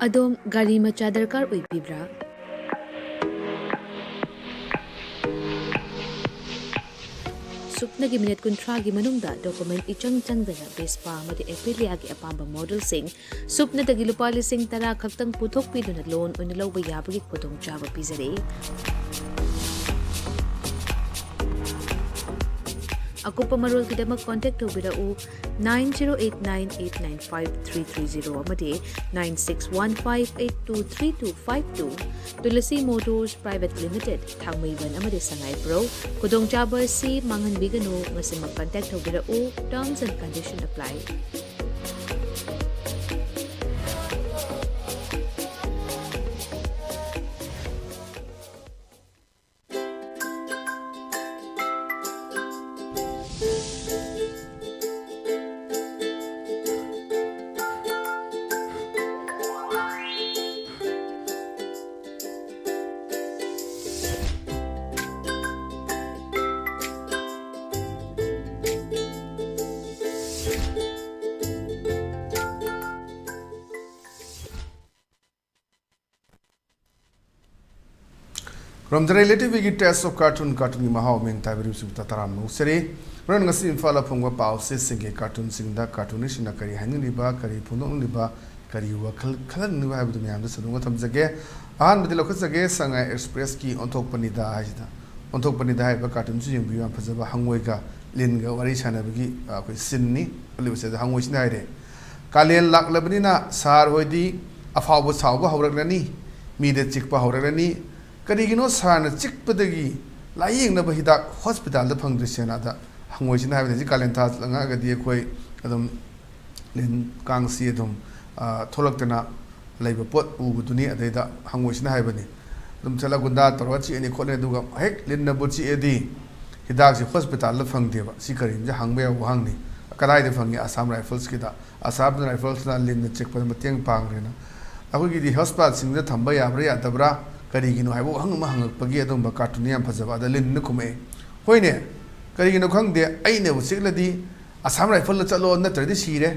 ꯑꯗꯣꯝ ꯒꯥꯔꯤ ꯃꯆꯥ ꯗꯔꯀꯥꯔ ꯑꯣꯏꯕꯤꯕ꯭ꯔꯥ? ꯁꯨꯞꯅꯒꯤ ꯃꯤꯅꯤꯠ 30ꯒꯤ ꯃꯅꯨꯡꯗ ꯗꯣꯀꯨꯃꯦꯟꯠ ꯏꯆꯪ ꯆꯪꯗꯅ ꯚꯦꯁꯄꯥ ꯑꯃꯗꯤ ꯑꯦꯄ꯭ꯔꯤꯂꯤꯌꯥꯒꯤ ꯑꯄꯥꯝꯕ ꯃꯣꯗꯦꯜꯁꯤꯡ ꯁꯨꯞꯅꯗꯒꯤ ꯂꯨꯄꯥ 10,10 ꯈꯛꯇꯪ ꯄꯨꯊꯣꯛꯄꯤꯗꯨꯅ ꯂꯣꯟ ꯑꯣꯏꯅ ꯂꯧꯕ ꯌꯥꯕꯒꯤ ꯈꯨꯗꯣꯡꯆꯥꯕ ꯄꯤꯖꯔꯤ꯫ ꯑꯀꯨꯞꯄ ꯃꯔꯣꯜꯒꯤꯗꯃꯛ ꯀꯣꯟꯇꯦꯛ ꯇꯧꯕꯤꯔꯛꯎ 9089895330 ꯑꯃꯗꯤ 9615823252 ꯇꯨꯂꯁꯤ ꯃꯣꯇꯣꯔꯁ ꯄ꯭ꯔꯥꯏꯚꯦꯠ ꯂꯤꯃꯤꯇꯦꯗ ꯊꯥꯡꯃꯩꯕꯟ ꯑꯃꯗꯤ ꯁꯉꯥꯏꯄ꯭ꯔꯧ ꯈꯨꯗꯣꯡꯆꯥꯕ ꯑꯁꯤ ꯃꯥꯡꯍꯟꯕꯤꯒꯅꯨ ꯉꯁꯤꯃꯛ ꯀꯣꯟꯇꯦꯛ ꯇꯧꯕꯤꯔꯛꯎ terms and condition apply. From the relativity test of cartoon की महाव में ताबरी सुबह तराम नुसरे run ngasi imphal phungwa paw se singe cartoon singda cartoonist na kari hanin liba kari phunong liba kari wakhal khalan nu ha budum yam da sadunga thamjage ahan bidi lokha jage Shanghai Express ki onthok panida haida onthok panida haiba cartoon su yeng biwan phajaba hangoi ga lin ga wari chana bagi koi sin ni liba se hangoi sin haire kalen laklabani na sar hoidi afaw saw ba hawraklani mi de chikpa hawraklani करीगिनो सारन चिकपदगी लायेंगनब हिदाक hospital द फंगद्रिसेना दा हंगोइसिन हाबदि कालेन था लंगागदि अखोय अदम लेन कांगसी अदम थोलक्तना लैब पोट उबदुनी अदैदा हंगोइसिन हाबनि अदम चला गुंदा तरवाची एनि खोले दुगा हेक लिन नबुची एदि हिदाक से हॉस्पिटल द फंगदेबा सि करिम जे हंगबे वहांगनि कदाय द फंगे आसाम राइफल्स किदा आसाम राइफल्स ना लिन चेकपद मतेंग पांगरेना अखोगी दि हॉस्पिटल सिंग द थंबा याब्रा यादबरा करीगिनो हाइबो हंगमा हंगपगी अदुम कार्टून याम फजबा द लिन खुमे होइने करीगिनो खंगदे आइने बुसिगलदी आसाम राइफल चलो नत्रदि सिरे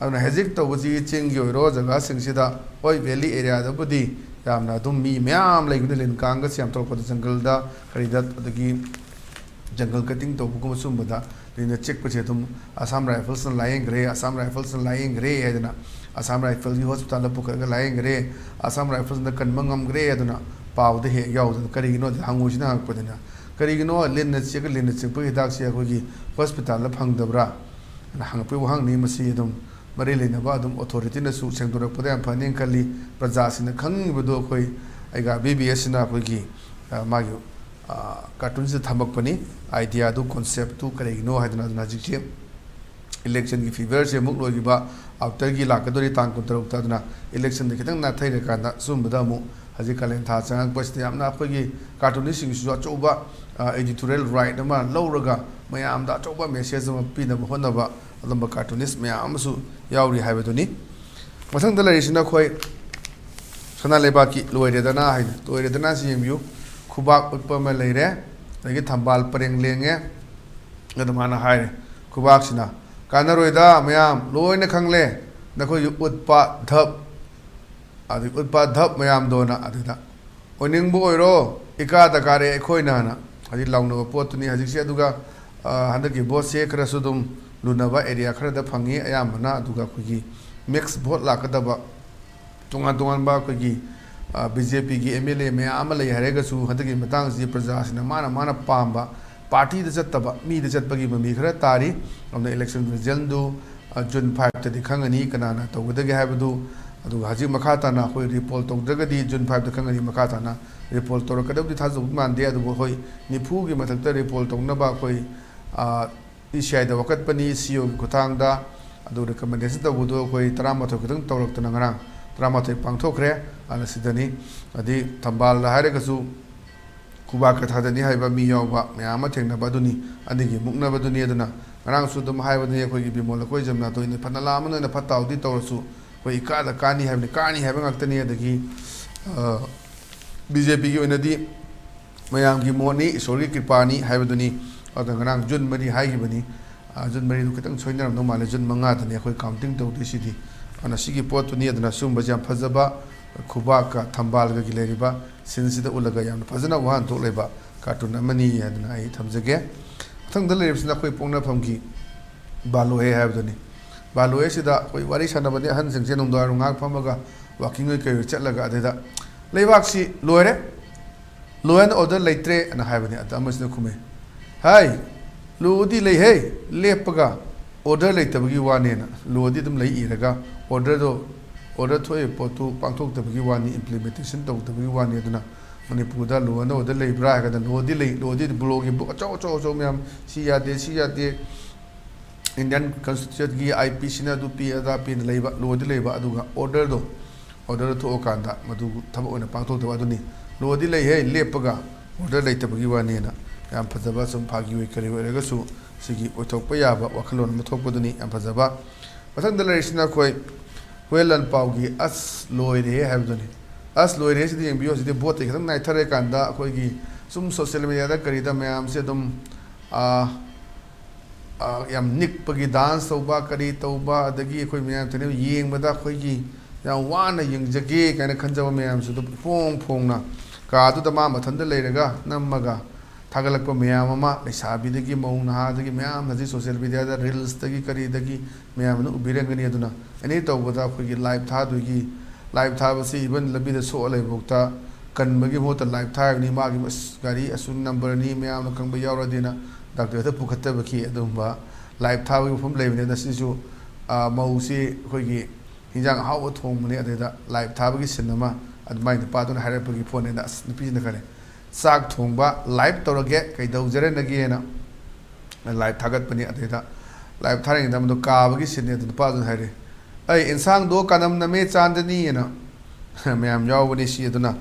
अदुना हेजिक तोबजी चिंग योरो जगा सिंगसिदा ओइ वैली एरिया दबुदी यामना दुम मी म्याम लेगुन लिन कांग सियाम तोपद जंगल दा करीदा अदगी जंगल कटिंग तोबुगम सुमबदा लिन चेक पचे तुम आसाम राइफल्स लाइंग रे आसाम राइफल्स लाइंग रे हेदना आसाम राइफल की हॉस्पिटल पुखरगा लाइंग रे आसाम राइफल्स द कनमंगम ग्रे अदुना पावद हे यावद करीगिनो हंगुसिना हंगपदना करीगिनो लिन चेक प हिदाक से अखोगी हॉस्पिटल फंगदबरा हंगपे वहांगनि मसी अदुम मरे लेनबा अदुम अथॉरिटी न सु सेंगदोरपदा याम फनिंग खली प्रजासिना खंगबदो अखोई आइगा बीबीएस ना अखोगी मागी कार्टून से थमकपनी आइडिया दु कॉन्सेप्ट तु करीगिनो हादना अदुना जिके इलेक्शन की फीवर से मुक लोगिबा आफ्टर की लाकदोरी तांग कुतरक तदना इलेक्शन दे खितंग ना थैरे काना सुमबदा मु हजि कालेन था चंग पस्ते यामना अखोगी कार्टूनिस्ट सिंग सु अचौबा एडिटोरियल राइट अमा लौरगा मयाम दा अचौबा मेसेज अमा पिनब होनबा अदम कार्टूनिस्ट मयाम सु यावरी हाइबदुनी मथंग द लरिसिना खोय सना लेबाकी लोइरेदना हाइ लोइरेदना सियमयु खुबाक उत्पम लेरे लगे थंबाल परेंग लेंगे गदमाना हाइरे खुबाक सिना कानरोइदा मयाम लोइने खंगले नखो उत्पा धप आदि उत्पा धप मयाम दोना आदिदा ओनिंगबो ओइरो इका दकारे एखोइना ना आदि लाउनबो पोतुनी हजिसे अदुगा हंदकी बोसे खरसु दुम लुनबा एरिया खरदा फंगी अयामना अदुगा खुगी मिक्स भोट लाकदबा तोंगा तोंगानबा खुगी बीजेपी की एमएलए मयाम लय हरेगसु हंदकी मतांग जी प्रजासिना माना पांबा पार्टी द चत्तबा मी द चत्पगी ममी खरा तारी हमने इलेक्शन रिजल्ट दु जून 5 तदि खंगनी कनाना तौगदगे हाबदु अदु हाजि मखा ताना होय रिपोर्ट तौद्रगदि जून 5 द खंगनी मखा ताना रिपोर्ट तौरकदबदि थाजु मानदे अदु होय निफु की मथक्ता रिपोर्ट तौनबा होय ईसीआई द वकतपनी सीओ की खुतांगदा अदु रिकमेंडेशन तौबदु होय 13 खतंग तौरक्तना ngara 13 पांगथोखरे अनसिदनी अदि थंबाल हायरगसु खुबा कथादनी हाइबा मी यावबा मयाम थेंगनबदुनी अदिगी मुक्नबदुनी अदुना ngarangsु dum haibani akhoi bimol koi jamna to ine phanala amana na phataudi tawsu koi ikada kani haiba ngaktani adagi BJP ki onadi mayam gi moni isori kripani haibaduni ada ngarang jun mari haigibani jun mari du kitang soinaram no male jun manga tani akhoi counting tawdi sidi ꯑꯗꯨꯅ ꯁꯤꯒꯤ ꯄꯣꯠꯇꯨꯅꯤ ꯑꯗꯨꯅ ꯁꯤꯒꯨꯝꯕꯁꯦ ꯌꯥꯝ ꯐꯖꯕ ꯈꯨꯕꯥꯛꯀ ꯊꯝꯕꯥꯜꯒꯒꯤ ꯂꯩꯔꯤꯕ ꯁꯤꯟꯁꯤꯗ ꯎꯠꯂꯒ ꯌꯥꯝꯅ ꯐꯖꯅ ꯋꯥꯍꯟꯊꯣꯛ ꯂꯩꯕ ꯀꯥꯔꯇꯨꯟ ꯑꯃꯅꯤ ꯍꯥꯏꯗꯅ ꯑꯩ ꯊꯝꯖꯒꯦ ꯃꯊꯪꯗ ꯂꯩꯔꯤꯕꯁꯤꯅ ꯑꯩꯈꯣꯏ ꯄꯣꯛꯅꯐꯝꯒꯤ ꯕꯥꯂꯣꯍꯦ ꯍꯥꯏꯕꯗꯨꯅꯤ ꯕꯥꯂꯣꯍꯦꯁꯤꯗ ꯑꯩꯈꯣꯏ ꯋꯥꯔꯤ ꯁꯥꯟꯅꯕꯗꯤ ꯑꯍꯟꯁꯤꯡꯁꯦ ꯅꯨꯡꯗꯥꯡꯋꯥꯏꯔꯝ ꯉꯥꯏꯍꯥꯛ ꯐꯝꯃꯒ ꯋꯥꯛꯀꯤꯡ ꯑꯣꯏ ꯀꯩ ꯑꯣꯏ ꯆꯠꯂꯒ ꯑꯗꯨꯗ ꯂꯩꯕꯥꯛꯁꯤ ꯂꯣꯏꯔꯦ ꯂꯣ ꯑꯦꯟ ꯑꯣꯔꯗꯔ ꯂꯩꯇ꯭ꯔꯦ ꯑꯅ ꯍꯥꯏꯕꯅꯤ ꯑꯗ ꯑꯃꯁꯤꯅ ꯈꯨꯝꯃꯦ ꯍꯥꯏ ꯂꯣꯗꯤ ꯂꯩꯍꯦ ꯂꯦꯞꯄꯒ ꯑꯣꯔꯗꯔ ꯂꯩꯇꯕꯒꯤ ꯋꯥꯅꯦꯅ ꯂꯣꯗꯤ ꯑꯗꯨꯝ ꯂꯩ ꯏꯔꯒ ꯑꯣꯔꯗꯔ ꯊꯣꯛꯏꯕ ꯄꯣꯠꯇꯨ ꯄꯥꯡꯊꯣꯛꯇꯕꯒꯤ ꯋꯥꯅꯤ ꯏꯝꯄ꯭ꯂꯤꯃꯦꯟꯇꯦꯁꯟ ꯇꯧꯗꯕꯒꯤ ꯋꯥꯅꯤ ꯑꯗꯨꯅ ꯃꯅꯤꯄꯨꯔꯗ ꯂꯣ ꯑꯦꯟ ꯑꯣꯔꯗꯔ ꯂꯩꯕ꯭ꯔꯥ ꯍꯥꯏꯔꯒꯅ ꯂꯣꯗꯤ ꯂꯩ ꯂꯣꯗꯤ ꯕ꯭ꯂꯣꯒꯤ ꯕꯨꯛ ꯑꯆꯧ ꯑꯆꯧ ꯃꯌꯥꯝ ꯁꯤ ꯌꯥꯗꯦ ꯏꯟꯗꯤꯌꯥꯟ ꯀꯟꯁꯇꯤꯇ꯭ꯌꯨꯁꯟꯒꯤ IPCꯅ ꯑꯗꯨ ꯄꯤ ꯑꯗꯥ ꯄꯤꯅ ꯂꯩꯕ ꯂꯣꯗꯤ ꯂꯩꯕ ꯑꯗꯨꯒ ꯑꯣꯔꯗꯔ ꯊꯣꯛꯑꯀꯥꯟꯗ ꯃꯗꯨ ꯊꯕꯛ ꯑꯣꯏꯅ ꯄꯥꯡꯊꯣꯛꯇꯕ ꯑꯗꯨꯅꯤ ꯂꯣꯗꯤ ꯂꯩꯍꯦ ꯂꯦꯞꯄꯒ ꯑꯣꯔꯗꯔ ꯂꯩꯇꯕꯒꯤ ꯋꯥꯅꯦꯅ ꯌꯥꯝ ꯐꯖꯕ ꯁꯨꯝ ꯐꯥꯒꯤ ꯑꯣꯏ ꯀꯔꯤ ꯑꯣꯏꯔꯒꯁꯨ ꯁꯤꯒꯤ ꯑꯣꯏꯊꯣꯛꯄ ꯌꯥꯕ ꯋꯥꯈꯜꯂꯣꯟ ꯑꯃ ꯊꯣꯛꯄꯗꯨꯅꯤ ꯌꯥꯝ ꯐꯖꯕ ꯃꯊꯪꯗ ꯂꯩꯔꯤꯁꯤꯅ ꯑꯩꯈꯣꯏ ꯍꯨꯌꯦꯟ ꯂꯥꯟꯄꯥꯎꯒꯤ ꯑꯁ ꯂꯣꯏꯔꯦ ꯍꯥꯏꯕꯗꯨꯅꯤ ꯑꯁ ꯂꯣꯏꯔꯦ ꯁꯤꯗꯤ ꯌꯦꯡꯕꯤꯌꯨ ꯁꯤꯗꯤ ꯕꯣꯠꯇꯩ ꯈꯤꯇꯪ ꯅꯥꯏꯊꯔꯦ ꯀꯥꯟꯗ ꯑꯩꯈꯣꯏꯒꯤ ꯁꯨꯝ ꯁꯣꯁꯤꯌꯦꯜ ꯃꯦꯗꯤꯌꯥꯗ ꯀꯔꯤꯗ ꯃꯌꯥꯝꯁꯦ ꯑꯗꯨꯝ ꯌꯥꯝ ꯅꯤꯛꯄꯒꯤ ꯗꯥꯟꯁ ꯇꯧꯕ ꯀꯔꯤ ꯇꯧꯕ ꯑꯗꯒꯤ ꯑꯩꯈꯣꯏ ꯃꯌꯥꯝ ꯊꯦꯡꯅꯕ ꯌꯦꯡꯕꯗ ꯑꯩꯈꯣꯏꯒꯤ ꯌꯥꯝ ꯋꯥꯅ ꯌꯦꯡꯖꯒꯦ ꯀꯥꯏꯅ ꯈꯟꯖꯕ ꯃꯌꯥꯝꯁꯨ ꯑꯗꯨꯝ ꯐꯣꯡꯅ ꯀꯥꯗꯨꯗ ꯃꯥ ꯃꯊꯟꯇ ꯂꯩꯔꯒ ꯅꯝꯃꯒ ꯊꯥꯒꯠꯂꯛꯄ ꯃꯌꯥꯝ ꯑꯃ ꯂꯩꯁꯥꯕꯤꯗꯒꯤ ꯃꯧ ꯅꯍꯥꯗꯒꯤ ꯃꯌꯥꯝ ꯍꯧꯖꯤꯛ ꯁꯣꯁꯤꯌꯦꯜ ꯃꯦꯗꯤꯌꯥꯗ ꯔꯤꯜꯁꯇꯒꯤ ꯀꯔꯤꯗꯒꯤ ꯃꯌꯥꯝꯅ ꯎꯕꯤꯔꯝꯒꯅꯤ ꯑꯗꯨꯅ ꯑꯦꯅꯤ ꯇꯧꯕꯗ ꯑꯩꯈꯣꯏꯒꯤ ꯂꯥꯏꯚ ꯊꯥꯕꯁꯤ ꯏꯚꯟ ꯂꯝꯕꯤꯗ ꯁꯣꯛꯑ ꯂꯩꯕꯐꯥꯎꯗ ꯀꯟꯕꯒꯤ ꯃꯍꯨꯠꯇ ꯂꯥꯏꯚ ꯊꯥꯔꯒꯅꯤ ꯃꯥꯒꯤ ꯒꯥꯔꯤ ꯑꯁꯨ ꯅꯝꯕꯔꯅꯤ ꯃꯌꯥꯝꯅ ꯈꯪꯕ ꯌꯥꯎꯔꯗꯤꯅ ꯗꯥꯛꯇꯔꯗ ꯄꯨꯈꯠꯇꯕꯒꯤ ꯑꯗꯨꯒꯨꯝꯕ ꯂꯥꯏꯚ ꯊꯥꯕꯒꯤ ꯃꯐꯝ ꯂꯩꯕꯅꯤ ꯑꯁꯤꯁꯨ ꯃꯧꯁꯤ ꯑꯩꯈꯣꯏꯒꯤ ꯍꯤꯟꯖꯥꯡ ꯑꯍꯥꯎꯕ ꯊꯣꯡꯕꯅꯤ ꯑꯗꯨꯗ ꯂꯥꯏꯚ ꯊꯥꯕꯒꯤ ꯁꯤꯟ ꯑꯃ ꯑꯗꯨꯃꯥꯏꯅ ꯅꯨꯄꯥꯗꯨꯅ ꯍꯥꯏꯔꯛꯄꯒꯤ ꯐꯣꯟꯅꯦꯗ ꯑꯁ ꯅꯨꯄꯤꯁꯤꯅ ꯈꯔꯦ ꯆꯥꯛ ꯊꯣꯡꯕ ꯂꯥꯏꯚ ꯇꯧꯔꯒꯦ ꯀꯩꯗꯧꯖꯔꯅꯒꯦꯅ ꯂꯥꯏꯚ ꯊꯥꯒꯠꯄꯅꯤ ꯑꯗꯨꯗ ꯂꯥꯏꯚ ꯊꯥꯔꯤꯉꯩꯗ ꯃꯗꯨ ꯀꯥꯕꯒꯤ ꯁꯤꯟꯅꯦ ꯑꯗꯨ ꯅꯨꯄꯥꯗꯨꯅ ꯍꯥꯏꯔꯦ ꯑꯩ ꯏꯟꯁꯥꯡꯗꯣ ꯀꯅꯝ ꯅꯝꯃꯦ ꯆꯥꯟꯗꯅꯤꯅ ꯃꯌꯥꯝ ꯌꯥꯎꯕꯅꯤ ꯁꯤ ꯑꯗꯨꯅ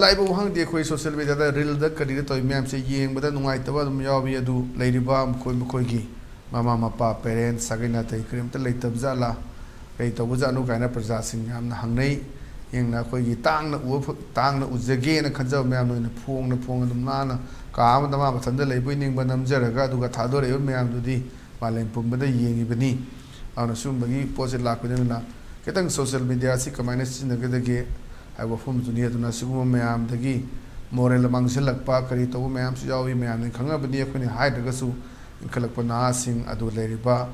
ꯂꯥꯏꯕ ꯋꯥꯍꯪꯗꯤ ꯑꯩꯈꯣꯏ ꯁꯣꯁꯤꯌꯦꯜ ꯃꯦꯗꯤꯌꯥꯗ ꯔꯤꯜꯗ ꯀꯔꯤꯗ ꯇꯧꯔꯤ ꯃꯌꯥꯝꯁꯦ ꯌꯦꯡꯕꯗ ꯅꯨꯡꯉꯥꯏꯇꯕ ꯑꯗꯨꯝ ꯌꯥꯎꯏ ꯑꯗꯨ ꯂꯩꯔꯤꯕ ꯃꯈꯣꯏꯒꯤ ꯃꯃꯥ ꯃꯄꯥ ꯄꯦꯔꯦꯟꯁ ꯁꯥꯒꯩ ꯅꯥꯇꯩ ꯀꯔꯤꯝꯇ ꯂꯩꯇꯕ ꯖꯥꯠꯂꯥ ꯀꯔꯤ ꯇꯧꯕ ꯖꯥꯠꯅꯣ ꯀꯥꯏꯅ प्रꯖꯥꯁꯤꯡ ꯌꯥꯝꯅ ꯍꯪꯅꯩ ꯌꯦꯡꯅ ꯑꯩꯈꯣꯏꯒꯤ ꯇꯥꯡꯅ ꯎꯖꯒꯦꯅ ꯈꯟꯖꯕ ꯃꯌꯥꯝꯅ ꯑꯣꯏꯅ ꯐꯣꯡꯅ ꯑꯗꯨꯝ ꯅꯥꯟꯅ ꯀꯥ ꯑꯃꯗ ꯃꯥ ꯃꯊꯟꯇ ꯂꯩꯕꯣꯏ ꯅꯤꯡꯕ ꯅꯝꯖꯔꯒ ꯑꯗꯨꯒ ꯊꯥꯗꯣꯔꯛꯏꯕ ꯃꯌꯥꯝꯗꯨꯗꯤ ꯃꯥꯂꯦꯝ ꯄꯨꯝꯕꯗ ꯌꯦꯡꯉꯤꯕꯅꯤ ꯑꯗꯨꯅ ꯁꯤꯒꯨꯝꯕꯒꯤ ꯄꯣꯠꯁꯦ ꯂꯥꯛꯄꯅꯤꯅ ꯈꯤꯇꯪ ꯁꯣꯁꯤꯌꯦꯜ ꯃꯦꯗꯤꯌꯥꯁꯤ ꯀꯃꯥꯏꯅ ꯁꯤꯖꯤꯟꯅꯒꯗꯒꯦ ꯍꯥꯏꯕ ꯋꯥꯐꯝꯗꯨꯅꯤ ꯑꯗꯨꯅ ꯁꯤꯒꯨꯝꯕ ꯃꯌꯥꯝꯗꯒꯤ ꯃꯣꯔꯦꯜ ꯃꯥꯡꯁꯤꯜꯂꯛꯄ ꯀꯔꯤ ꯇꯧꯕ ꯃꯌꯥꯝꯁꯨ ꯌꯥꯎꯏ ꯃꯌꯥꯝꯅ ꯈꯪꯉꯕꯗꯤ ꯑꯩꯈꯣꯏꯅ ꯍꯥꯏꯗ꯭ꯔꯒꯁꯨ ꯏꯟꯈꯠꯂꯛꯄ ꯅꯍꯥꯁꯤꯡ ꯑꯗꯨ ꯂꯩꯔꯤꯕ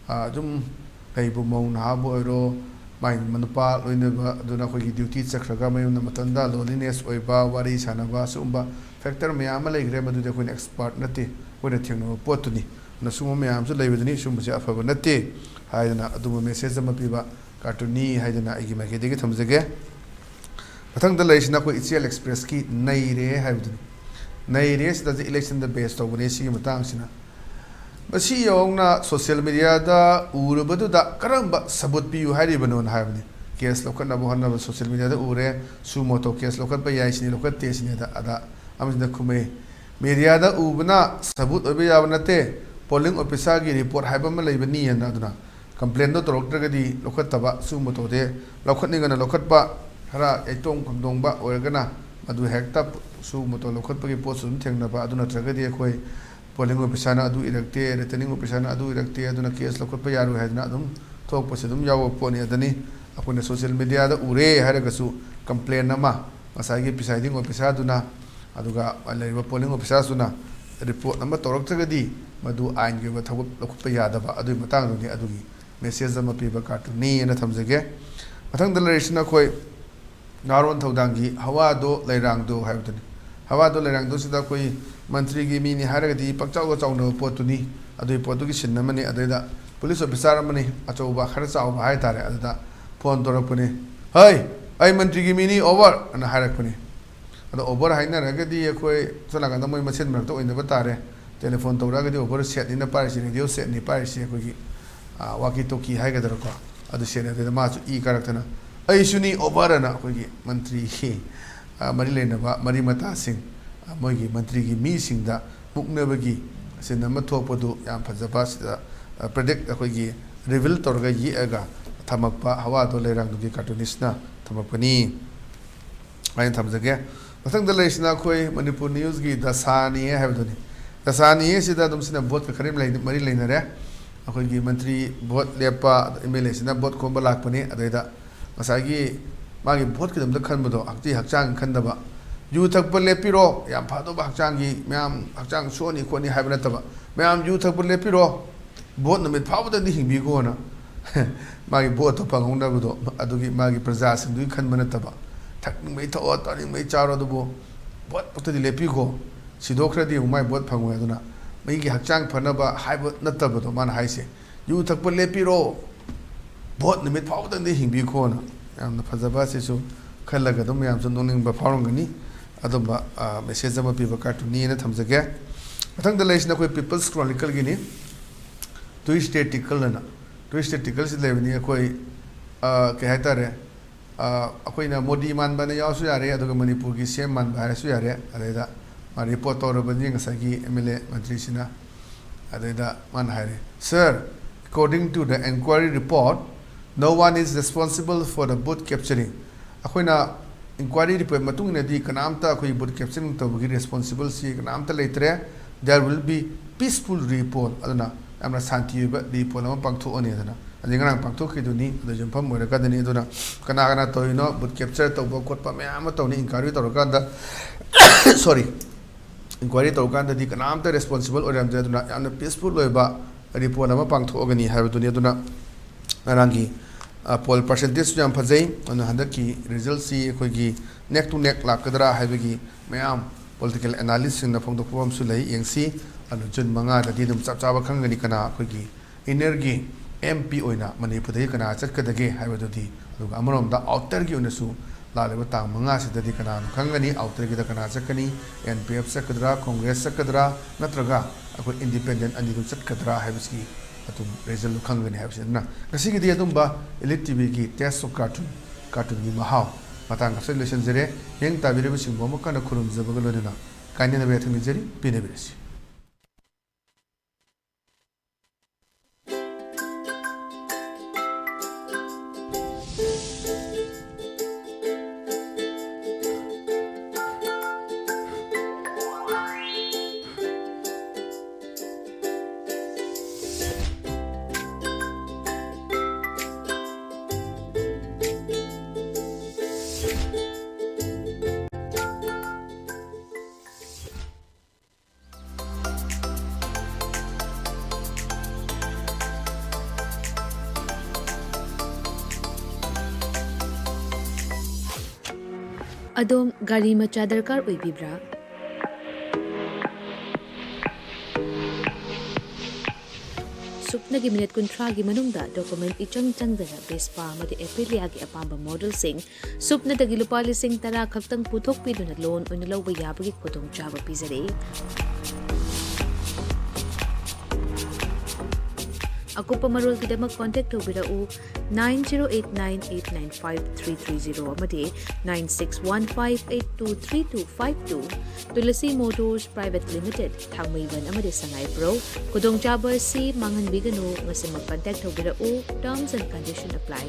ꯑꯗꯨꯝ ꯂꯩꯕ ꯃꯧ ꯅꯍꯥꯕꯨ ꯑꯣꯏꯔꯣ ꯃꯥꯏ ꯅꯨꯄꯥ ꯂꯣꯏꯅꯕ ꯑꯗꯨꯅ ꯑꯩꯈꯣꯏꯒꯤ ꯗ꯭ꯌꯨꯇꯤ ꯆꯠꯈ꯭ꯔꯒ ꯃꯌꯨꯝꯗ ꯃꯇꯝꯗ ꯂꯣꯟꯂꯤꯅꯦꯁ ꯑꯣꯏꯕ ꯋꯥꯔꯤ ꯁꯥꯟꯅꯕ ꯁꯤꯒꯨꯝꯕ ꯐꯦꯛꯇꯔ ꯃꯌꯥꯝ ꯑꯃ ꯂꯩꯈ꯭ꯔꯦ ꯃꯗꯨꯗꯤ ꯑꯩꯈꯣꯏꯅ ꯑꯦꯛꯁꯄꯥꯔꯠ ꯅꯠꯇꯦ ꯑꯩꯈꯣꯏꯅ ꯊꯦꯡꯅꯕ ꯄꯣꯠꯇꯨꯅꯤ ꯑꯗꯨꯅ ꯁꯤꯒꯨꯝꯕ ꯃꯌꯥꯝꯁꯨ ꯂꯩꯕꯗꯨꯅꯤ ꯁꯤꯒꯨꯝꯕꯁꯦ ꯑꯐꯕ ꯅꯠꯇꯦ ꯍꯥꯏꯗꯅ ꯑꯗꯨꯝꯕ ꯃꯦꯁꯦꯖ ꯑꯃ ꯄꯤꯕ ꯀꯥꯔꯇꯨꯟꯅꯤ ꯍꯥꯏꯗꯅ ꯑꯩꯒꯤ ꯃꯥꯏꯀꯩꯗꯒꯤ ꯊꯝꯖꯒꯦ ꯃꯊꯪꯗ ꯂꯩꯔꯤꯁꯤꯅ ꯑꯩꯈꯣꯏ ꯏꯆꯦꯜ ꯑꯦꯛꯁꯄ꯭ꯔꯦꯁꯀꯤ ꯅꯩꯔꯦ ꯍꯥꯏꯕꯗꯨꯅꯤ ꯅꯩꯔꯦ ꯁꯤꯗꯁꯨ ꯏꯂꯦꯛꯁꯟꯗ ꯕꯦꯁ ꯇꯧꯕꯅꯦ ꯁꯤꯒꯤ ꯃꯇꯥꯡꯁꯤꯅ ꯃꯁꯤ ꯌꯧꯅ ꯁꯣꯁꯤꯌꯦꯜ ꯃꯦꯗꯤꯌꯥꯗ ꯎꯔꯨꯕꯗꯨꯗ ꯀꯔꯝꯕ ꯁꯕꯨꯠ ꯄꯤꯌꯨ ꯍꯥꯏꯔꯤꯕꯅꯣꯅ ꯍꯥꯏꯕꯅꯤ ꯀꯦꯁ ꯂꯧꯈꯠꯅꯕ ꯍꯣꯠꯅꯕ ꯁꯣꯁꯤꯌꯦꯜ ꯃꯦꯗꯤꯌꯥꯗ ꯎꯔꯦ ꯁꯨꯃꯣꯇꯣ ꯀꯦꯁ ꯂꯧꯈꯠꯄ ꯌꯥꯏ ꯁꯤꯅꯤ ꯂꯧꯈꯠꯇꯦ ꯁꯤꯅꯤꯗ ꯑꯗ ꯑꯃꯁꯤꯅ ꯈꯨꯝꯃꯦ ꯃꯦꯗꯤꯌꯥꯗ ꯎꯕꯅ ꯁꯕꯨꯠ ꯑꯣꯏꯕ ꯌꯥꯕ ꯅꯠꯇꯦ ꯄꯣꯂꯤꯡ ꯑꯣꯐꯤꯁꯥꯔꯒꯤ ꯔꯤꯄꯣꯔꯠ ꯍꯥꯏꯕ ꯑꯃ ꯂꯩꯕꯅꯤ ꯑꯗꯨꯅ ꯀꯝꯄ꯭ꯂꯦꯟꯗꯣ ꯇꯧꯔꯛꯇ꯭ꯔꯒꯗꯤ ꯂꯧꯈꯠꯇꯕ ꯁꯤꯒꯨꯝꯕ ꯇꯧꯗꯦ ꯂꯧꯈꯠꯅꯤꯡꯒꯅ ꯂꯧꯈꯠꯄ ꯈꯔ ꯌꯩꯇꯣꯡ ꯈꯝꯗꯣꯡꯕ ꯑꯣꯏꯔꯒꯅ ꯃꯗꯨ ꯍꯦꯛꯇ ꯁꯤꯒꯨꯝꯕ ꯂꯧꯈꯠꯄꯒꯤ ꯄꯣꯠꯁꯨ ꯑꯗꯨꯝ ꯊꯦꯡꯅꯕ ꯑꯗꯨ ꯅꯠꯇ꯭ꯔꯒꯗꯤ ꯑꯩꯈꯣꯏ ꯄꯣꯂꯤꯡ ꯑꯣꯐꯤꯁꯥꯔꯅ ꯑꯗꯨ ꯏꯔꯛꯇꯦ ꯔꯤꯇꯔꯅꯤꯡ ꯑꯣꯐꯤꯁꯥꯔꯅ ꯑꯗꯨ ꯏꯔꯛꯇꯦ ꯑꯗꯨꯅ ꯀꯦꯁ ꯂꯧꯈꯠꯄ ꯌꯥꯔꯣꯏ ꯍꯥꯏꯗꯅ ꯑꯗꯨꯝ ꯊꯣꯛꯄꯁꯦ ꯑꯗꯨꯝ ꯌꯥꯎꯕ ꯄꯣꯠꯅꯤ ꯑꯗꯨꯅꯤ ꯑꯩꯈꯣꯏꯅ ꯁꯣꯁꯤꯌꯦꯜ ꯃꯦꯗꯤꯌꯥꯗ ꯎꯔꯦ ꯍꯥꯏꯔꯒꯁꯨ ꯀꯝꯄ꯭ꯂꯦꯟ ꯑꯃ ꯉꯁꯥꯏꯒꯤ ꯄ꯭ꯔꯤꯁꯥꯏꯗꯤꯡ ꯑꯣꯐꯤꯁꯥꯔꯗꯨꯅ ꯑꯗꯨꯒ ꯂꯩꯔꯤꯕ ꯄꯣꯂꯤꯡ ꯑꯣꯐꯤꯁꯥꯔꯗꯨꯅ ꯔꯤꯄꯣꯔꯠ ꯑꯃ ꯇꯧꯔꯛꯇ꯭ꯔꯒꯗꯤ ꯃꯗꯨ ꯑꯥꯏꯟꯒꯤ ꯑꯣꯏꯕ ꯊꯕꯛ ꯂꯧꯈꯠꯄ ꯌꯥꯗꯕ ꯑꯗꯨꯒꯤ ꯃꯇꯥꯡꯗꯨꯅꯤ ꯑꯗꯨꯒꯤ ꯃꯦꯁꯦꯖ ꯑꯃ ꯄꯤꯕ ꯀꯥꯔꯇꯨꯟꯅꯤ ꯍꯥꯏꯅ ꯊꯝꯖꯒꯦ ꯃꯊꯪꯗ ꯂꯩꯔꯤꯁꯤꯅ ꯑꯩꯈꯣꯏ ꯅꯍꯥꯔꯣꯟ ꯊꯧꯗꯥꯡꯒꯤ ꯍꯋꯥꯗꯣ ꯂꯩꯔꯥꯡꯗꯣ ꯍꯥꯏꯕꯗꯨꯅꯤ ꯍꯋꯥꯗꯣ ꯂꯩꯔꯥꯡꯗꯣꯁꯤꯗ ꯑꯩꯈꯣꯏ ꯃꯟꯇ꯭ꯔꯤꯒꯤ ꯃꯤꯅꯤ ꯍꯥꯏꯔꯒꯗꯤ ꯄꯪꯆꯥꯎꯗ ꯆꯥꯎꯅꯕ ꯄꯣꯠꯇꯨꯅꯤ ꯑꯗꯨꯒꯤ ꯄꯣꯠꯇꯨꯒꯤ ꯁꯤꯟ ꯑꯃꯅꯤ ꯑꯗꯨꯗꯩꯗ ꯄꯨꯂꯤꯁ ꯑꯣꯐꯤꯁꯥꯔ ꯑꯃꯅꯤ ꯑꯆꯧꯕ ꯈꯔ ꯆꯥꯎꯕ ꯍꯥꯏꯇꯥꯔꯦ ꯑꯗꯨꯗ ꯐꯣꯟ ꯇꯧꯔꯛꯄꯅꯤ ꯍꯩ ꯑꯩ ꯃꯟꯇ꯭ꯔꯤꯒꯤ ꯃꯤꯅꯤ ꯑꯣꯚꯔ ꯑꯅ ꯍꯥꯏꯔꯛꯄꯅꯤ ꯑꯗꯣ ꯑꯣꯚꯔ ꯍꯥꯏꯅꯔꯒꯗꯤ ꯑꯩꯈꯣꯏ ꯁꯣꯝ ꯅꯥꯀꯟꯗ ꯃꯣꯏ ꯃꯁꯦꯟ ꯃꯔꯛꯇ ꯑꯣꯏꯅꯕ ꯇꯥꯔꯦ ꯇꯦꯂꯤꯐꯣꯟ ꯇꯧꯔꯛꯑꯒꯗꯤ ꯑꯣꯚꯔ ꯁꯦꯠꯅꯤꯅ ꯄꯥꯏꯔꯤꯁꯤ ꯔꯦꯗꯤꯑꯣ ꯁꯦꯠꯅꯤ ꯄꯥꯏꯔꯤꯁꯤ ꯑꯩꯈꯣꯏꯒꯤ ꯋꯥꯀꯤ ꯇꯣꯀꯤ ꯍꯥꯏꯒꯗ꯭ꯔꯥꯀꯣ ꯑꯗꯨ ꯁꯦꯠꯅꯤ ꯑꯗꯨꯗ ꯃꯥꯁꯨ ꯏ ꯀꯥꯔꯛꯇꯅ ꯑꯩꯁꯨꯅꯤ ꯑꯣꯚꯔ ꯑꯅ ꯑꯩꯈꯣꯏꯒꯤ ꯃꯟꯇ꯭ꯔꯤꯒꯤ ꯃꯔꯤ ꯂꯩꯅꯕ ꯃꯔꯤ ꯃꯇꯥꯁꯤꯡ ꯃꯣꯏꯒꯤ ꯃꯟꯇ꯭ꯔꯤꯒꯤ ꯃꯤꯁꯤꯡꯗ ꯃꯨꯛꯅꯕꯒꯤ ꯁꯤꯟ ꯑꯃ ꯊꯣꯛꯄꯗꯨ ꯌꯥꯝ ꯐꯖꯕ ꯁꯤꯗ ꯄ꯭ꯔꯗꯛ ꯑꯩꯈꯣꯏꯒꯤ ꯔꯤꯚꯤꯜ ꯇꯧꯔꯒ ꯌꯦꯛꯑꯒ ꯊꯝꯃꯛꯄ ꯍꯋꯥꯗꯣ ꯂꯩꯔꯥꯡꯗꯨꯒꯤ ꯀꯥꯔꯇꯨꯅꯤꯁꯅ ꯊꯝꯃꯛꯄꯅꯤ ꯍꯥꯏꯅ ꯊꯝꯖꯒꯦ ꯃꯊꯪꯗ ꯂꯩꯔꯤꯁꯤꯅ ꯑꯩꯈꯣꯏ ꯃꯅꯤꯄꯨꯔ ꯅ꯭ꯌꯨꯁꯀꯤ ꯗꯁꯥꯅꯤ ꯍꯥꯏꯕꯗꯨꯅꯤ ꯗꯁꯥꯅꯤ ꯑꯁꯤꯗ ꯑꯗꯨꯝ ꯁꯤꯅ ꯚꯣꯠꯀ ꯈꯔ ꯃꯔꯤ ꯂꯩꯅꯔꯦ ꯑꯩꯈꯣꯏꯒꯤ ꯃꯟꯇ꯭ꯔꯤ ꯚꯣꯠ ꯂꯦꯞꯄ ꯑꯦꯝ ꯑꯦꯜ ꯑꯦꯁꯤꯅ ꯚꯣꯠ ꯈꯣꯝꯕ ꯂꯥꯛꯄꯅꯤ ꯑꯗꯩꯗ ꯉꯁꯥꯏꯒꯤ ꯃꯥꯒꯤ ꯚꯣꯠꯀꯤꯗꯃꯛꯇ ꯈꯟꯕꯗꯣ ꯍꯛꯆꯥꯡ ꯈꯟꯗꯕ ꯌꯨ ꯊꯛꯄ ꯂꯦꯞꯄꯤꯔോ ꯌꯥꯝ ꯐꯗꯧꯕ ꯍꯛꯆꯥꯡꯒꯤ ꯃꯌꯥꯝ ꯍꯛꯆꯥꯡ ꯁꯣꯛꯅꯤ ꯈꯣꯠꯅꯤ ꯍꯥꯏꯕ ꯅꯠꯇꯕ ꯃꯌꯥꯝ ꯌꯨ ꯊꯛꯄ ꯂꯦꯞꯄꯤꯔꯣ ꯚꯣꯠ ꯅꯨꯃꯤꯠ ꯐꯥꯎꯕꯗꯗꯤ ꯍꯤꯡꯕꯤꯈꯣꯅ ꯃꯥꯒꯤ ꯚꯣꯠꯇꯣ ꯐꯪꯍꯧꯅꯕꯗꯣ ꯑꯗꯨꯒꯤ ꯃꯥꯒꯤ प्रꯖꯥꯁꯤꯡꯗꯨꯒꯤ ꯈꯟꯕ ꯅꯠꯇꯕ ꯊꯛꯅꯤꯡꯕꯩ ꯊꯛꯑꯣ ꯇꯧꯅꯤꯡꯕꯩ ꯆꯥꯔꯣ ꯑꯗꯨꯕꯨ ꯚꯣꯠ ꯐꯥꯎꯇꯗꯤ ꯂꯦꯞꯄꯤꯈꯣ ꯁꯤꯗꯣꯛꯈ꯭ꯔꯗꯤ ꯑꯃꯨꯛ ꯃꯥꯏ ꯚꯣꯠ ꯐꯪꯉꯣꯏ ꯑꯗꯨꯅ ꯃꯩꯒꯤ ꯍꯛꯆꯥꯡ ꯐꯅꯕ ꯍꯥꯏꯕ ꯅꯠꯇꯕꯗꯣ ꯃꯥꯅ ꯍꯥꯏꯁꯦ ꯌꯨ ꯊꯛꯄ ꯂꯦꯞꯄꯤꯔꯣ ꯚꯣꯠ ꯅꯨꯃꯤꯠ ꯐꯥꯎꯕꯗꯗꯤ ꯍꯤꯡꯕꯤꯈꯣꯅ ꯌꯥꯝꯅ ꯐꯖꯕ ꯑꯁꯤꯁꯨ ꯈꯜꯂꯒ ꯑꯗꯨꯝ ꯃꯌꯥꯝꯁꯨ ꯅꯣꯛꯅꯤꯡꯕ ꯐꯥꯎꯔꯝꯒꯅꯤ ꯑꯗꯨꯝꯕ ꯃꯦꯁꯦꯖ ꯑꯃ ꯄꯤꯕ ꯀꯥꯔꯇꯨꯟꯅꯤꯅ ꯊꯝꯖꯒꯦ ꯃꯊꯪꯗ ꯂꯩꯔꯤꯁꯤꯅ ꯑꯩꯈꯣꯏ ꯄꯤꯄꯜꯁ ꯀ꯭ꯔꯣꯅꯤꯀꯜꯒꯤꯅꯤ ꯇꯨꯏꯁꯇꯦꯇꯤꯀꯜ ꯑꯅ ꯇꯨꯏꯁꯇꯦꯇꯤꯀꯜꯁꯤ ꯂꯩꯕꯅꯤ ꯑꯩꯈꯣꯏ ꯀꯩ ꯍꯥꯏꯇꯥꯔꯦ ꯑꯩꯈꯣꯏꯅ ꯃꯣꯗꯤ ꯃꯥꯟꯕꯅ ꯌꯥꯎꯔꯁꯨ ꯌꯥꯔꯦ ꯑꯗꯨꯒ ꯃꯅꯤꯄꯨꯔꯒꯤ ꯁꯦꯝ ꯃꯥꯟꯕ ꯍꯥꯏꯔꯁꯨ ꯌꯥꯔꯦ ꯑꯗꯩꯗ ꯃꯥ ꯔꯤꯄꯣꯔꯠ ꯇꯧꯔꯕꯅꯤ ꯉꯁꯥꯏꯒꯤ ꯑꯦꯝ ꯑꯦꯜ ꯑꯦ ꯃꯟꯇ꯭ꯔꯤꯁꯤꯅ ꯑꯗꯩꯗ ꯃꯥꯅ ꯍꯥꯏꯔꯦ sir according to the inquiry report no one is responsible for the boat capturing ꯑꯩꯈꯣꯏꯅ inquiry report ꯃꯇꯨꯡ ꯏꯟꯅꯗꯤ ꯀꯅꯥꯝꯇ ꯑꯩꯈꯣꯏ boat capturing ꯇꯧꯕꯒꯤ responsibility ꯀꯅꯥꯝꯇ ꯂꯩꯇ꯭ꯔꯦ there will be peaceful report ꯑꯗꯨꯅ ꯌꯥꯝꯅ ꯁꯥꯟꯇꯤ ꯑꯣꯏꯕ ꯔꯤꯄꯣꯔꯠ ꯑꯃ ꯄꯥꯡꯊꯣꯛꯑꯅꯤ ꯑꯗꯨꯅ ꯑꯗꯩ ꯉꯔꯥꯡ ꯄꯥꯡꯊꯣꯛꯈꯤꯗꯨꯅꯤ ꯑꯗꯨ ꯌꯨꯝꯐꯝ ꯑꯣꯏꯔꯀꯥꯟꯗꯅꯤ ꯑꯗꯨꯅ ꯀꯅꯥ ꯇꯧꯔꯤꯅꯣ ꯕꯨꯠ ꯀꯦꯞꯆꯔ ꯇꯧꯕ ꯈꯣꯠꯄ ꯃꯌꯥꯝ ꯑꯃ ꯇꯧꯅꯤ inquiry ꯇꯧꯔꯀꯥꯟꯗ ꯁꯣꯔꯤ inquiry ꯇꯧꯔꯀꯥꯟꯗꯗꯤ ꯀꯅꯥꯝꯇ responsible ꯑꯣꯏꯔꯝꯗ꯭ꯔꯦ ꯑꯗꯨꯅ ꯌꯥꯝꯅ peaceful ꯑꯣꯏꯕ ꯔꯤꯄꯣꯔꯠ ꯑꯃ ꯄꯥꯡꯊꯣꯛꯑꯒꯅꯤ ꯍꯥꯏꯕꯗꯨꯅꯤ ꯑꯗꯨꯅ ꯉꯔꯥꯡꯒꯤ ꯄꯣꯜ ꯄꯥꯔꯁꯦꯟꯇꯦꯖꯁꯨ ꯌꯥꯝ ꯐꯖꯩ ꯑꯗꯨꯅ ꯍꯟꯗꯛꯀꯤ ꯔꯤꯖꯜꯠꯁꯤ ꯑꯩꯈꯣꯏꯒꯤ ꯅꯦꯛ ꯇꯨ ꯅꯦꯛ ꯂꯥꯛꯀꯗ꯭ꯔꯥ ꯍꯥꯏꯕꯒꯤ ꯃꯌꯥꯝ ꯄꯣꯂꯤꯇꯤꯀꯦꯜ ꯑꯦꯅꯥꯂꯤꯁꯁꯤꯡꯅ ꯐꯣꯡꯗꯣꯛꯄ ꯑꯃꯁꯨ ꯂꯩ ꯌꯦꯡꯁꯤ ꯑꯗꯨ ꯖꯨꯟ 5ꯗꯗꯤ ꯑꯗꯨꯝ ꯆꯞ ꯆꯥꯕ ꯈꯪꯒꯅꯤ ꯀꯅꯥ ꯑꯩꯈꯣꯏꯒꯤ ꯏꯟꯅꯔꯒꯤ MP ꯑꯣꯏꯅ ꯃꯅꯤꯄꯨꯔꯗꯒꯤ ꯀꯅꯥ ꯆꯠꯀꯗꯒꯦ ꯍꯥꯏꯕꯗꯨꯗꯤ ꯑꯗꯨꯒ ꯑꯃꯔꯣꯝꯗ ꯑꯥꯎꯇꯔꯒꯤ ꯑꯣꯏꯅꯁꯨ ꯂꯥꯛꯂꯤꯕ ꯇꯥꯡ 5ꯁꯤꯗꯗꯤ ꯀꯅꯥꯅꯣ ꯈꯪꯒꯅꯤ ꯑꯥꯎꯇꯔꯒꯤꯗ ꯀꯅꯥ ꯆꯠꯀꯅꯤ NPF ꯆꯠꯀꯗ꯭ꯔꯥ ꯀꯣꯡꯒ꯭ꯔꯦꯁ ꯆꯠꯀꯗ꯭ꯔꯥ ꯅꯠꯇ꯭ꯔꯒ ꯑꯩꯈꯣꯏ ꯏꯟꯗꯤꯄꯦꯟꯗꯦꯟ ꯑꯅꯤꯗꯨ ꯆꯠꯀꯗ꯭ꯔꯥ ꯍꯥꯏꯕꯁꯤ ꯑꯗꯨꯝ ꯔꯤꯖꯜꯠ ꯈꯪꯒꯅꯤ ꯍꯥꯏꯕꯁꯤ ꯑꯗꯨꯅ ꯉꯁꯤꯒꯤꯗꯤ ꯑꯗꯨꯝꯕ ꯏꯂꯤꯠ ꯇꯤꯚꯤꯒꯤ ꯇꯦꯁ ꯑꯣꯐ ꯀꯥꯔꯇꯨꯟꯒꯤ ꯃꯍꯥꯎ ꯃꯇꯥꯡ ꯑꯁꯤ ꯂꯣꯏꯁꯤꯟꯖꯔꯦ ꯌꯦꯡ ꯇꯥꯕꯤꯔꯤꯕꯁꯤꯡꯕꯨ ꯑꯃꯨꯛ ꯍꯟꯅ ꯈꯨꯔꯨꯝꯖꯕꯒ ꯂꯣꯏꯅꯅ ꯀꯥꯏꯅꯅꯕ ꯌꯥꯊꯪ ꯅꯤꯖꯔꯤ ꯄꯤꯅꯕꯤꯔꯁꯤ ꯑꯗꯣꯝ ꯒꯥꯔꯤ ꯃꯆꯥ ꯗꯔꯀꯥꯔ ꯑꯣꯏꯕꯤꯕ꯭ꯔꯥ? ꯁꯨꯞꯅꯒꯤ ꯃꯤꯅꯤꯠ 30ꯒꯤ ꯃꯅꯨꯡꯗ ꯗꯣꯀꯨꯃꯦꯟꯠ ꯏꯆꯪ ꯆꯪꯗꯅ ꯕꯦꯁꯄꯥ ꯑꯃꯗꯤ ꯑꯦꯄ꯭ꯔꯤꯂꯤꯌꯥꯒꯤ ꯑꯄꯥꯝꯕ ꯃꯣꯗꯦꯜꯁꯤꯡ ꯁꯨꯞꯅꯗꯒꯤ ꯂꯨꯄꯥ 10,000 ꯈꯛꯇꯪ ꯄꯨꯊꯣꯛꯄꯤꯗꯨꯅ ꯂꯣꯟ ꯑꯣꯏꯅ ꯂꯧꯕ ꯌꯥꯕꯒꯤ ꯈꯨꯗꯣꯡꯆꯥꯕ ꯄꯤꯖꯔꯤ꯫ ꯑꯀꯨꯞꯄ ꯃꯔꯣꯜꯒꯤꯗꯃꯛ ꯀꯣꯟꯇꯦꯛ ꯇꯧꯕꯤꯔꯛꯎ 9089895330 ꯑꯃꯗꯤ 9615823252 ꯇꯨꯂꯁꯤ ꯃꯣꯇꯣꯔꯁ ꯄ꯭ꯔꯥꯏꯚꯦꯠ ꯂꯤꯃꯤꯇꯦꯗ ꯊꯥꯡꯃꯩꯕꯟ ꯑꯃꯗꯤ ꯁꯉꯥꯏꯄ꯭ꯔꯧ ꯈꯨꯗꯣꯡꯆꯥꯕ ꯑꯁꯤ ꯃꯥꯡꯍꯟꯕꯤꯒꯅꯨ ꯉꯁꯤꯃꯛ ꯀꯣꯟꯇꯦꯛ ꯇꯧꯕꯤꯔꯛꯎ ꯇꯔꯝꯁ ꯑꯦꯟ ꯀꯟꯗꯤꯁꯟ ꯑꯦꯄ꯭ꯂꯥꯏ